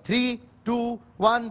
3, 2, 1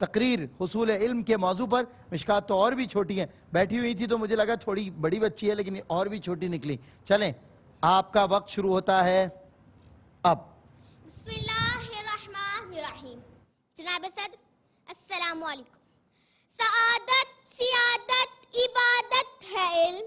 تقریر حصول علم کے موضوع پر. مشکات تو اور بھی چھوٹی ہیں, بیٹھی ہوئی تھی تو مجھے لگا تھوڑی بڑی بچی ہے, لیکن اور بھی چھوٹی نکلی. چلیں, آپ کا وقت شروع ہوتا ہے اب. بسم اللہ الرحمن الرحیم. جناب صدر السلام علیکم. سعادت سیادت عبادت ہے علم,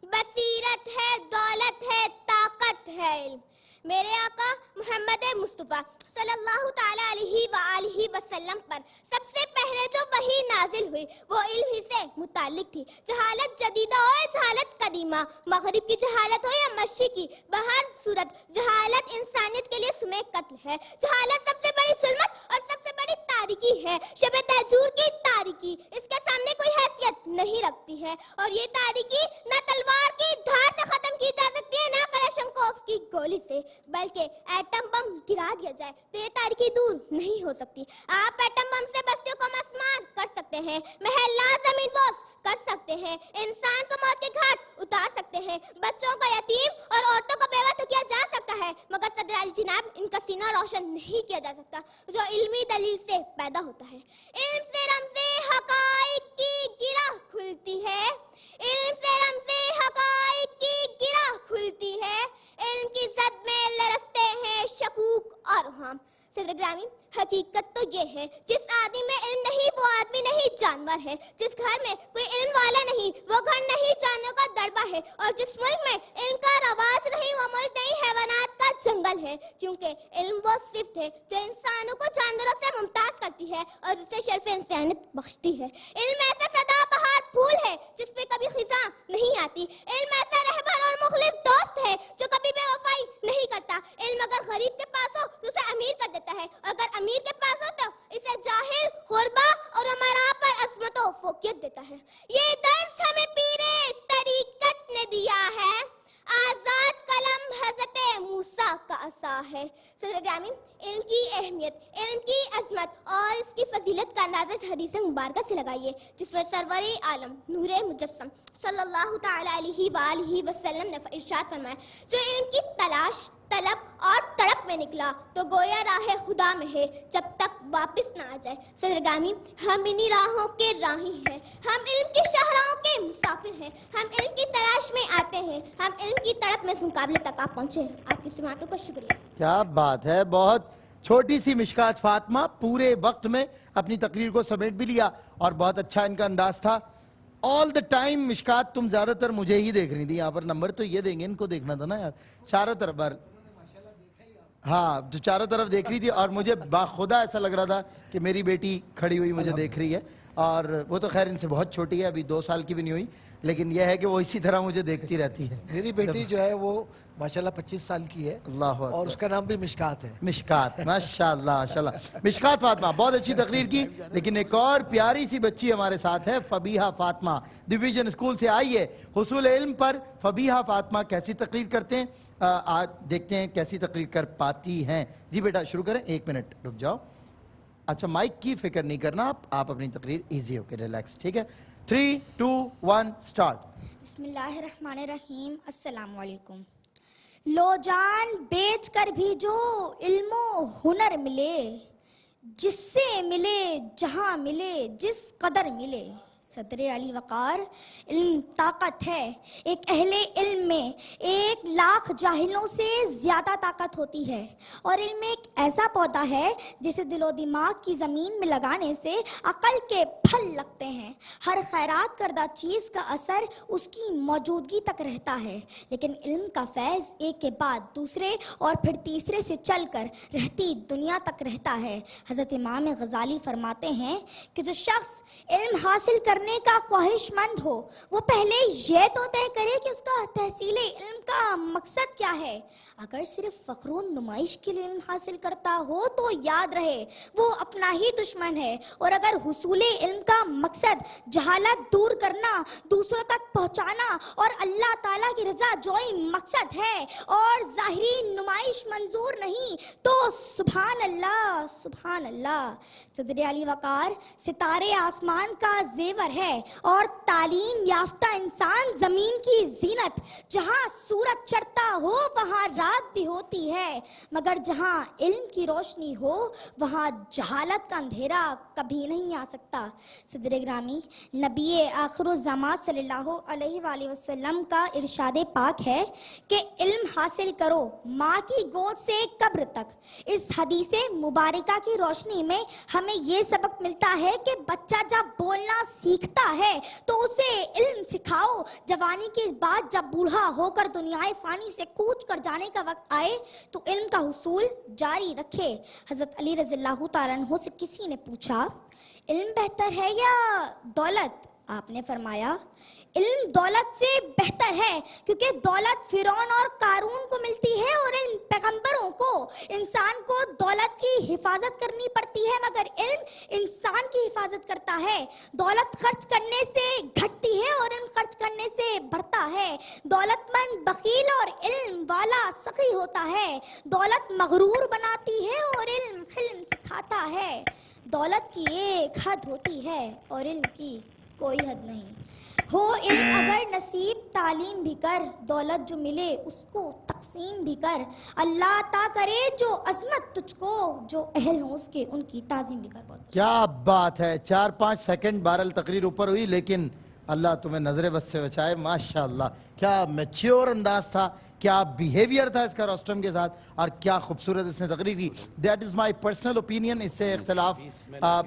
بصیرت ہے دولت ہے طاقت ہے علم. میرے آقا محمد مصطفیٰ صلی اللہ تعالی علیہ وآلہ وسلم پر سب سے پہلے جو وحی نازل ہوئی وہ علم ہی سے متعلق تھی. جہالت جدیدہ ہو یا جہالت قدیمہ, مغرب کی جہالت ہو یا مشرق کی, بہر صورت جہالت انسانیت کے لیے سمے قتل ہے. جہالت سب سے بڑی ظلمت اور سب سے بڑی تاریکی ہے. شب تہجور کی تاریکی اس کے سامنے کوئی حیثیت نہیں رکھتی ہے, اور یہ تاریکی نہ تلوار کی دھار سے ختم کی جا سکتی ہے نہ کلاشنکوف کی گولی سے, بلکہ ایٹم بم گرا دیا جائے تو یہ تاریکی دور نہیں ہو سکتی. آپ ایٹم بم سے بستیوں کو مسمار کر سکتے ہیں, محلات زمین بوس کر سکتے ہیں, انسان کو موت کے گھاٹ اتار سکتے ہیں, بچوں کو یتیم اور عورتوں کو بیوہ تو کیا جا سکتا ہے, مگر صدر علی جناب ان کا سینہ روشن نہیں کیا جا سکتا جو علمی دلیل سے پیدا ہوتا ہے. علم سے رمز حقائق کی گرہ کھلتی ہے, علم سے رمز حقائق کی گرہ کھلتی ہے, علم کی زد میں لرزتے ہیں شکوک اور اوہام. صدر گرامی, حقیقت تو یہ ہے جس آدمی میں علم نہیں وہ آدمی نہیں جانور ہے, جس گھر میں کوئی علم والا نہیں وہ گھر نہیں جانوروں کا دربہ ہے, اور جس ملک میں علم کا رواج نہیں وہ ملک نہیں حیوانات کا جنگل ہے. کیونکہ علم وہ صفت ہے جو انسانوں کو جانوروں سے ممتاز کرتی ہے اور اسے شرف انسانیت بخشتی ہے. علم ایسا سدا بہار پھول ہے جس پہ کبھی خزاں نہیں آتی. علم ایسا رہبر اور مخلص دوست ہے جو کبھی بے وفائی نہیں کرتا. علم اگر غریب کے پاس ہو تو اسے امیر کر دیتا ہے, اگر امیر کے پاس ہو تو اسے جاہل, غربا اور امراء پر عظمت و فوقیت دیتا ہے. یہ درس ہمیں پیرے طریقت نے دیا ہے, آزاد قلم حضرت موسیٰ کا عصا ہے. صدر گرامی, علم کی اہمیت, علم کی عظمت اور اس کی فضیلت کا اندازہ اس حدیث مبارکہ سے لگائیے جس میں سرور عالم نور مجسم صلی اللہ تعالی علیہ وآلہ وسلم نے ارشاد فرمایا, جو علم کی تلاش طلب اور تڑپ میں نکلا تو گویا راہ خدا میں ہے جب تک واپس نہ آ جائے. صدر گرامی, ہم انہی راہوں کے راہی ہیں, ہم علم کی شاہراہوں کے مسافر ہیں, ہم علم کی تلاش میں آتے ہیں, ہم علم کی تڑپ میں اس مقابلے تک آپ پہنچے ہیں. آپ کی سماعتوں کا شکریہ. کیا بات ہے, بہت چھوٹی سی مشکات فاطمہ پورے وقت میں اپنی تقریر کو سمیٹ بھی لیا, اور بہت اچھا ان کا انداز تھا. آل دا ٹائم مشکات تم زیادہ تر مجھے ہی دیکھ رہی تھی, یہاں پر نمبر تو یہ دیں گے, ان کو دیکھنا تھا نا یار, چاروں طرف بار, ہاں جو چاروں طرف دیکھ رہی تھی, اور مجھے باخدا ایسا لگ رہا تھا کہ میری بیٹی کھڑی ہوئی مجھے دیکھ رہی ہے. اور وہ تو خیر ان سے بہت چھوٹی ہے, ابھی 2 سال کی بھی نہیں ہوئی, لیکن یہ ہے کہ وہ اسی طرح مجھے دیکھتی رہتی ہے. میری بیٹی جو ہے وہ ماشاءاللہ 25 سال کی ہے, اللہ اور اس کا نام بھی مشکات ہے. مشکات, ماشاءاللہ ماشاءاللہ. مشکات فاطمہ بہت اچھی تقریر کی, لیکن ایک اور پیاری سی بچی ہمارے ساتھ ہے, فبیہہ فاطمہ, ڈویژن اسکول سے آئی ہے. حصول علم پر فبیہہ فاطمہ کیسی تقریر کرتے ہیں, آج دیکھتے ہیں کیسی تقریر کر پاتی ہیں. جی بیٹا شروع کریں, 1 منٹ رک جاؤ. اچھا مائک کی فکر نہیں کرنا, آپ اپنی تقریر ایزی ہو کے ریلیکس, ٹھیک ہے. 3 2 1 سٹارٹ. بسم اللہ الرحمن الرحیم. السلام علیکم. لو جان بیچ کر بھی جو علم و ہنر ملے, جس سے ملے جہاں ملے جس قدر ملے. صدر علی وقار, علم طاقت ہے. ایک اہل علم میں 1 لاکھ جاہلوں سے زیادہ طاقت ہوتی ہے, اور علم ایک ایسا پودا ہے جسے دل و دماغ کی زمین میں لگانے سے عقل کے پھل لگتے ہیں. ہر خیرات کردہ چیز کا اثر اس کی موجودگی تک رہتا ہے, لیکن علم کا فیض ایک کے بعد دوسرے اور پھر تیسرے سے چل کر رہتی دنیا تک رہتا ہے. حضرت امام غزالی فرماتے ہیں کہ جو شخص علم حاصل کرنے کا خواہش مند ہو وہ پہلے یہ تو طے کرے کہ اس کا تحصیل علم کا مقصد کیا ہے. اگر صرف فخر و نمائش کے لیے علم حاصل کرتا ہو تو یاد رہے وہ اپنا ہی دشمن ہے, اور اگر حصول علم کا مقصد جہالت دور کرنا, دوسروں تک پہنچانا اور اللہ تعالیٰ کی رضا جوئی مقصد ہے اور ظاہری نمائش منظور نہیں تو سبحان اللہ سبحان اللہ. صدر علی وقار, ستارے آسمان کا زیور پیغمبر ہے اور تعلیم یافتہ انسان زمین کی زینت. جہاں سورج چڑھتا ہو وہاں رات بھی ہوتی ہے، مگر جہاں علم کی روشنی ہو وہاں جہالت کا اندھیرا کبھی نہیں آ سکتا. صدر گرامی، نبی آخر الزمان صلی اللہ علیہ وآلہ وسلم کا ارشاد پاک ہے کہ علم حاصل کرو ماں کی گود سے قبر تک. اس حدیث مبارکہ کی روشنی میں ہمیں یہ سبق ملتا ہے کہ بچہ جب بولنا سیکھتا ہے تو اسے علم سکھاؤ. جوانی کے بعد جب بوڑھا ہو کر دنیائے فانی سے کوچ کر جانے کا وقت آئے تو علم کا حصول جاری رکھے. حضرت علی رضی اللہ تعالیٰ عنہ سے کسی نے پوچھا علم بہتر ہے یا دولت؟ آپ نے فرمایا علم دولت سے بہتر ہے، کیونکہ دولت فرعون اور قارون کو ملتی ہے اور علم پیغمبروں کو. انسان کو دولت کی حفاظت کرنی پڑتی ہے مگر علم انسان کی حفاظت کرتا ہے. دولت خرچ کرنے سے گھٹتی ہے اور علم خرچ کرنے سے بڑھتا ہے. دولت مند بخیل اور علم والا سخی ہوتا ہے. دولت مغرور بناتی ہے اور علم حلم سکھاتا ہے. دولت کی ایک حد ہوتی ہے اور علم کی کوئی حد نہیں. ہو علم اگر نصیب تعلیم بھی کر، دولت جو ملے اس کو تقسیم بھی کر. اللہ عطا کرے جو عظمت تجھ کو، جو اہل ہوں اس کے ان کی تعظیم بھی کر. بہت کیا بات ہے. 4-5 سیکنڈ بہرحال تقریر اوپر ہوئی، لیکن اللہ تمہیں نظر بس سے بچائے. ماشاءاللہ کیا میچیور انداز تھا، کیا بیہیویئر تھا اس کا روسٹم کے ساتھ، اور کیا خوبصورت اس نے تقریر کی. That is my personal opinion. اس سے اختلاف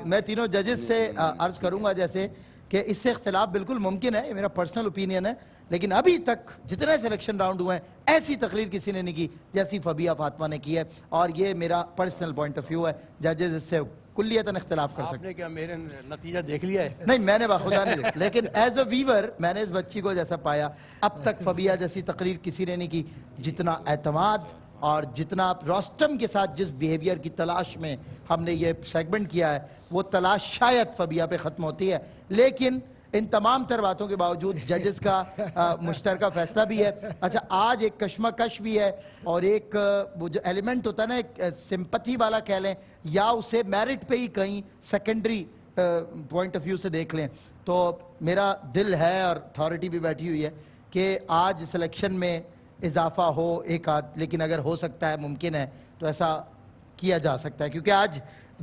میں تینوں ججز سے عرض کروں گا جیسے کہ اس سے اختلاف بالکل ممکن ہے، یہ میرا پرسنل اوپینین ہے، لیکن ابھی تک جتنے سلیکشن راؤنڈ ہوئے ہیں ایسی تقریر کسی نے نہیں کی جیسی فبیہ فاطمہ نے کی ہے، اور یہ میرا پرسنل پوائنٹ آف ویو ہے. ججز اس سے کلیتاً اختلاف کر سکتے. آپ نے کیا میرے نتیجہ دیکھ لیا ہے؟ نہیں، میں نے باخدا نہیں دیکھا، لیکن ایز اے ویور میں نے اس بچی کو جیسا پایا اب تک فبیہ جیسی تقریر کسی نے نہیں کی. جتنا اعتماد اور جتنا روسٹم کے ساتھ جس بیہیویئر کی تلاش میں ہم نے یہ سیگمنٹ کیا ہے وہ تلاش شاید فبیہ پہ ختم ہوتی ہے. لیکن ان تمام تر باتوں کے باوجود ججز کا مشترکہ فیصلہ بھی ہے. اچھا، آج ایک کشمکش بھی ہے اور ایک وہ جو ایلیمنٹ ہوتا ہے نا، ایک سمپتھی والا کہہ لیں یا اسے میرٹ پہ ہی کہیں سیکنڈری پوائنٹ آف ویو سے دیکھ لیں. تو میرا دل ہے اور اتھارٹی بھی بیٹھی ہوئی ہے کہ آج سلیکشن میں اضافہ ہو ایک آدھ، لیکن اگر ہو سکتا ہے، ممکن ہے، تو ایسا کیا جا سکتا ہے. کیونکہ آج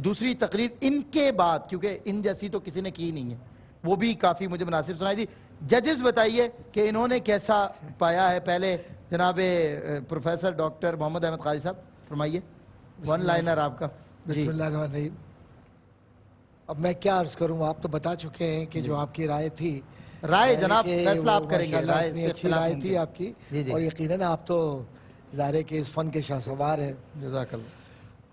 دوسری تقریر ان کے بعد، کیونکہ ان جیسی تو کسی نے کی نہیں ہے، وہ بھی کافی مجھے مناسب سنائی تھی. ججز بتائیے کہ انہوں نے کیسا پایا ہے. پہلے جناب پروفیسر ڈاکٹر محمد احمد قاضی صاحب فرمائیے، ون لائنر آپ کا. بسم اللہ الرحمن الرحیم. اب میں کیا عرض کروں، آپ تو بتا چکے ہیں کہ جو آپ کی رائے تھی، رائے جناب فیصلہ آپ کریں گے. اتنی اچھی رائے تھی آپ کی، اور یقیناً آپ تو ظاہر کے اس فن کے شاہ سوار ہیں. جزاک اللہ.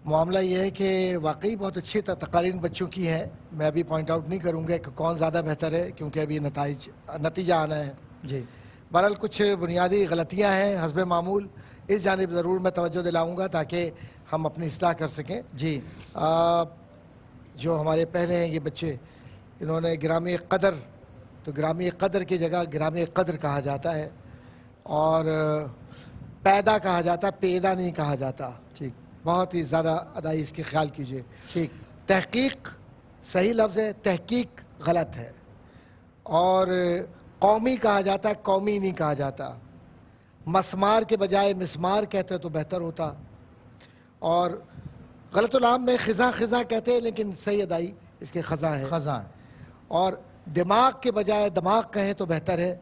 معاملہ یہ ہے کہ واقعی بہت اچھی تقاریر بچوں کی ہیں. میں ابھی پوائنٹ آؤٹ نہیں کروں گا کہ کون زیادہ بہتر ہے، کیونکہ ابھی نتیجہ آنا ہے. جی بہرحال کچھ بنیادی غلطیاں ہیں حسب معمول، اس جانب ضرور میں توجہ دلاؤں گا تاکہ ہم اپنی اصلاح کر سکیں. جی جو ہمارے پہلے ہیں یہ بچے، انہوں نے گرامی قدر، تو گرامی قدر کی جگہ گرامی قدر کہا جاتا ہے، اور پیدا کہا جاتا ہے، پیدا نہیں کہا جاتا. ٹھیک، بہت ہی زیادہ ادائی اس کی خیال کیجئے. ٹھیک. تحقیق صحیح لفظ ہے، تحقیق غلط ہے. اور قومی کہا جاتا ہے، قومی نہیں کہا جاتا. مسمار کے بجائے مسمار کہتے تو بہتر ہوتا. اور غلط العام میں خزاں خزاں کہتے ہیں، لیکن صحیح ادائی اس کے خزاں ہے. خزاں. اور دماغ کے بجائے دماغ کہیں تو بہتر ہے،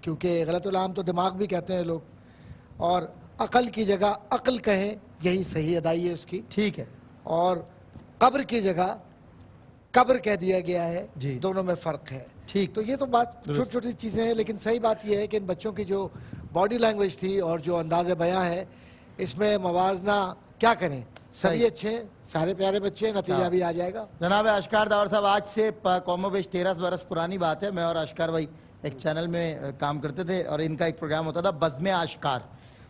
کیونکہ غلط العام تو دماغ بھی کہتے ہیں لوگ. اور عقل کی جگہ عقل کہیں، یہی صحیح ادائی ہے اس کی. ٹھیک ہے. اور قبر کی جگہ قبر کہہ دیا گیا ہے. جی. دونوں میں فرق ہے. ٹھیک. تو یہ تو بات چھوٹی چھوٹی چیزیں ہیں، لیکن صحیح بات یہ ہے کہ ان بچوں کی جو باڈی لینگویج تھی اور جو انداز بیاں ہے، اس میں موازنہ کیا کریں. سبھی اچھے ہیں، سارے پیارے بچے ہیں، نتیجہ بھی آ جائے گا. جناب اشکار داور صاحب، آج سے قوم و بیش 13 برس پرانی بات ہے. میں اور اشکار بھائی ایک چینل میں کام کرتے تھے اور ان کا ایک پروگرام ہوتا تھا بزم آشکار.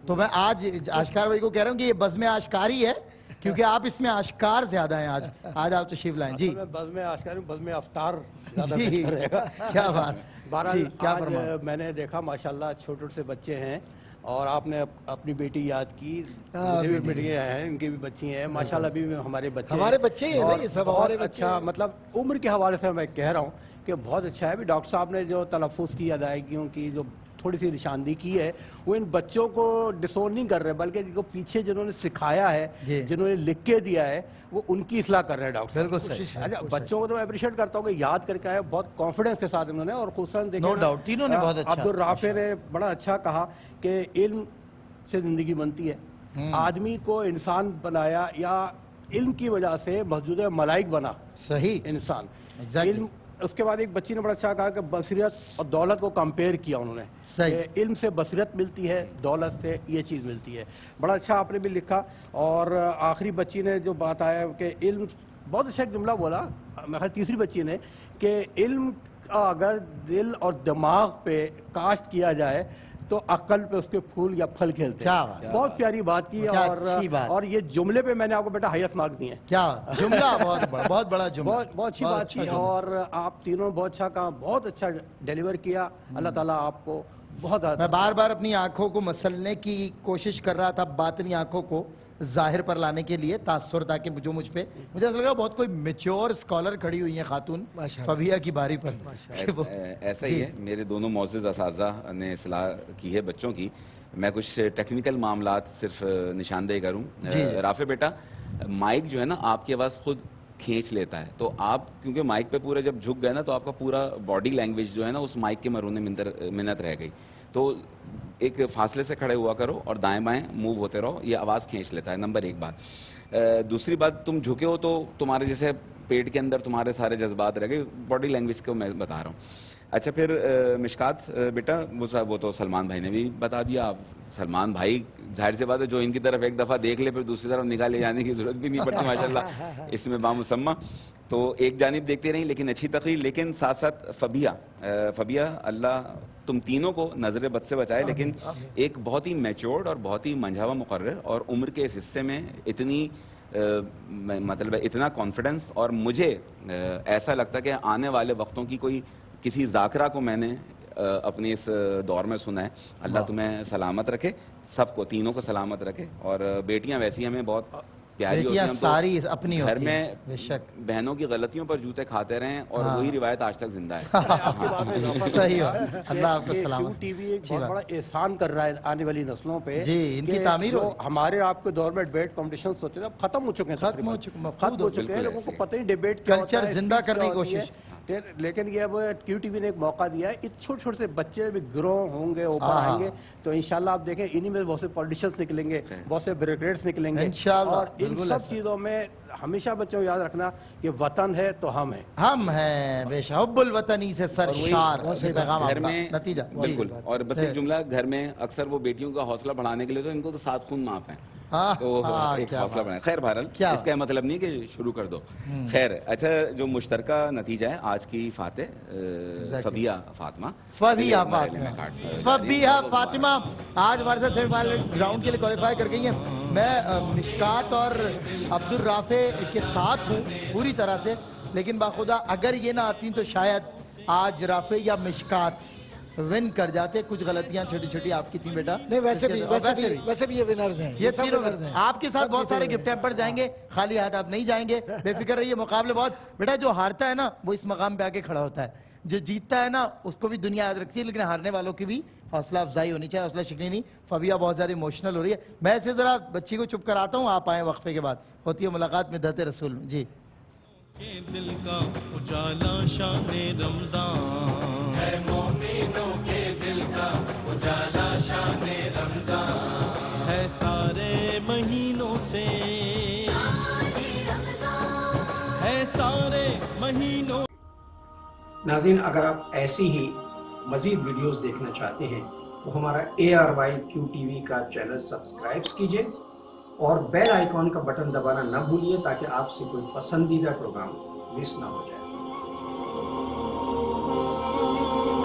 تو میں آج اشکار بھائی کو کہہ رہا ہوں کہ یہ بزم آشکار ہی ہے، کیونکہ آپ اس میں آشکار زیادہ ہیں. آج آپ تشریف لائیں. جی بزم آشکار، بزم افطار زیادہ جی، بہتر رہے گا. کیا بات. بہرحال کیا آج فرمایا؟ میں نے دیکھا ماشاءاللہ چھوٹے چھوٹے سے بچے ہیں اور آپ نے اپنی بیٹی یاد کی، مجھے بھی بیٹیاں ہیں، ان کی بھی بچی ہیں ماشاءاللہ، ابھی بھی ہمارے بچے ہمارے بچے ہی ہیں نا، یہ سب بہت ہمارے بچے اچھا، ہیں۔ مطلب عمر کے حوالے سے میں کہہ رہا ہوں کہ بہت اچھا ہے۔ بھی ڈاکٹر صاحب نے جو تلفظ کی، ادائیگیوں کی جو تھوڑی سی نشاندہی کی ہے، وہ ان بچوں کو ڈسون نہیں کر رہے، بلکہ جو پیچھے جنہوں نے سکھایا ہے، جنہوں نے لکھ کے دیا ہے، وہ ان کی اصلاح کر رہے ہیں ڈاکٹر صاحب۔ بالکل صحیح۔ اچھا، بچوں کو تو میں اپریشیٹ کرتا ہوں کہ یاد کر کے آئے، بہت کانفیڈنس کے ساتھ انہوں نے، اور خصوصاً دیکھیں نو ڈاؤٹ تینوں نے بہت اچھا، عبدالرافع نے بڑا اچھا کہا کہ علم سے زندگی بنتی ہے، آدمی کو انسان بنایا یا علم کی وجہ سے مسجود ملائک بنا صحیح انسان، Exactly. علم۔ اس کے بعد ایک بچی نے بڑا اچھا کہا کہ بصیرت اور دولت کو کمپیئر کیا انہوں نے، صحیح۔ کہ علم سے بصیرت ملتی ہے، دولت سے یہ چیز ملتی ہے، بڑا اچھا آپ نے بھی لکھا۔ اور آخری بچی نے جو بات آیا کہ علم، بہت اچھا ایک جملہ بولا میرے خیال تیسری بچی نے، کہ علم کا اگر دل اور دماغ پہ کاشت کیا جائے تو عقل پہ اس کے پھول یا پھل کھلتے ہیں۔ بہت پیاری بات کی، اور یہ جملے پہ میں نے آپ کو بیٹا ہائیسٹ مارک دیے ہیں۔ کیا جملہ، بہت بڑا جملہ، بہت اچھی بات کی، اور آپ تینوں بہت اچھا کہا، بہت اچھا ڈیلیور کیا۔ اللہ تعالیٰ آپ کو بہت، میں بار بار اپنی آنکھوں کو مسلنے کی کوشش کر رہا تھا، باطنی آنکھوں کو ظاہر پر لانے کے لیے، تاثر تھا کہ جو مجھ پہ، مجھے ایسا لگا بہت کوئی میچور اسکالر کھڑی ہوئی ہیں خاتون فبیہ کی باری پر۔ ایسا ہی ہے، میرے دونوں معزز اساتذہ نے اصلاح کی ہے بچوں کی۔ میں کچھ ٹیکنیکل معاملات صرف نشاندہی کروں۔ رافع بیٹا، مائک جو ہے نا آپ کی آواز خود کھینچ لیتا ہے، تو آپ کیونکہ مائک پہ پورے جب جھک گئے نا، تو آپ کا پورا باڈی لینگویج جو ہے نا اس مائک کے مرہون منت رہ گئی، تو ایک فاصلے سے کھڑے ہوا کرو اور دائیں بائیں موو ہوتے رہو، یہ آواز کھینچ لیتا ہے، نمبر ایک بات۔ دوسری بات، تم جھکے ہو تو تمہارے جیسے پیٹ کے اندر تمہارے سارے جذبات رہ گئے، باڈی لینگویج کو میں بتا رہا ہوں۔ اچھا، پھر مشکات بیٹا، وہ تو سلمان بھائی نے بھی بتا دیا، آپ سلمان بھائی ظاہر سی بات ہے جو ان کی طرف ایک دفعہ دیکھ لے پھر دوسری طرف نگاہ لے جانے کی ضرورت بھی نہیں پڑتی ماشاءاللہ، اس میں بامسمہ، تو ایک جانب دیکھتے رہیں لیکن اچھی تقریر۔ لیکن ساتھ ساتھ فبیہ اللہ تم تینوں کو نظر بد سے بچائے، لیکن ایک بہت ہی میچورڈ اور بہت ہی منجھاوا مقرر، اور عمر کے اس حصے میں اتنی مطلب اتنا کانفیڈنس، اور مجھے ایسا لگتا ہے کہ آنے والے وقتوں کی کوئی کسی ذاکرہ کو میں نے اپنے اس دور میں سنا ہے۔ اللہ تمہیں سلامت رکھے، سب کو، تینوں کو سلامت رکھے، اور بیٹیاں ویسی ہمیں بہت پیاری ہوتی ہیں، ہم ساری اپنی گھر میں بے شک بہنوں کی غلطیوں پر جوتے کھاتے رہے ہیں، اور وہی روایت آج تک زندہ ہے۔ صحیح ہے، اللہ آپ کو سلامت۔ ٹی وی ایک بہت بڑا احسان کر رہا ہے آنے والی نسلوں پہ، جی ان کی تعمیر ہو۔ ہمارے آپ کے دور میں ڈیبیٹ کمپٹیشنز ہوتے تھے، اب ختم ہو چکے ہیں، ختم ہو چکے ہیں، لوگوں کو پتہ نہیں ڈیبیٹ کیا ہوتا ہے، کلچر زندہ کرنے کی کوشش۔ لیکن یہ اب کیو ٹی وی نے ایک موقع دیا ہے، چھوٹے چھوٹے سے بچے بھی گروہ ہوں گے، اوپر آئیں گے، تو انشاءاللہ آپ دیکھیں انہی میں بہت سے پولیٹیشنز نکلیں گے، بہت سے بیوروکریٹس نکلیں گے، اور ان سب چیزوں میں ہمیشہ بچوں کو یاد رکھنا کہ وطن ہے تو ہم ہیں، ہم ہیں بے شک، حب الوطنی سے سرشار گھر میں نتیجہ۔ بالکل، اور بس ایک جملہ، گھر میں اکثر وہ بیٹیوں کا حوصلہ بڑھانے کے لیے تو ان کو تو 7 خون معاف ہیں، تو ایک حوصلہ بڑھائیں۔ خیر بہرحال اس کا مطلب نہیں کہ شروع کر دو۔ خیر، اچھا، جو مشترکہ نتیجہ ہے آج کی فاتح فبیہ فاطمہ، فبیہ فاطمہ آج ہمارے ساتھ سیمی فائنل گراؤنڈ کے لیے کوالیفائی کر گئی ہیں۔ میں مشکات اور عبدالرافع کے ساتھ ہوں پوری طرح سے، لیکن باخدا اگر یہ نہ آتی تو شاید آج رافع یا مشکات ون کر جاتے۔ کچھ غلطیاں چھوٹی چھوٹی آپ کی تھیں بیٹا، نہیں ویسے بھی یہ ونرز ہیں، یہ تینوں آپ کے ساتھ بہت سارے گفٹ ہیمپر جائیں گے، خالی ہاتھ آپ نہیں جائیں گے، بے فکر رہیے۔ مقابلے بہت، بیٹا جو ہارتا ہے نا وہ اس مقام پہ آ کے کھڑا ہوتا ہے، جو جیتتا ہے نا اس کو بھی دنیا یاد رکھتی ہے، لیکن ہارنے والوں کی بھی حوصلہ افزائی ہونی چاہیے، حوصلہ شکنی نہیں۔ فبیہ بہت زیادہ ایموشنل ہو رہی ہے، میں ایسے ذرا بچی کو چپ کراتا ہوں، آپ آئیں وقفے کے بعد، ہوتی ہے ملاقات میں دھت رسول میں۔ جی کہ دل کا اجالا شان رمضان ہے، مومنوں کے دل کا اجالا شان رمضان ہے، سارے مہینوں سے ہے، سارے مہینوں۔ ناظرین، اگر آپ ایسی ہی مزید ویڈیوز دیکھنا چاہتے ہیں تو ہمارا ARYQTV کا چینل سبسکرائب کیجئے اور بیل آئیکن کا بٹن دبانا نہ بھولیے تاکہ آپ سے کوئی پسندیدہ پروگرام مس نہ ہو جائے۔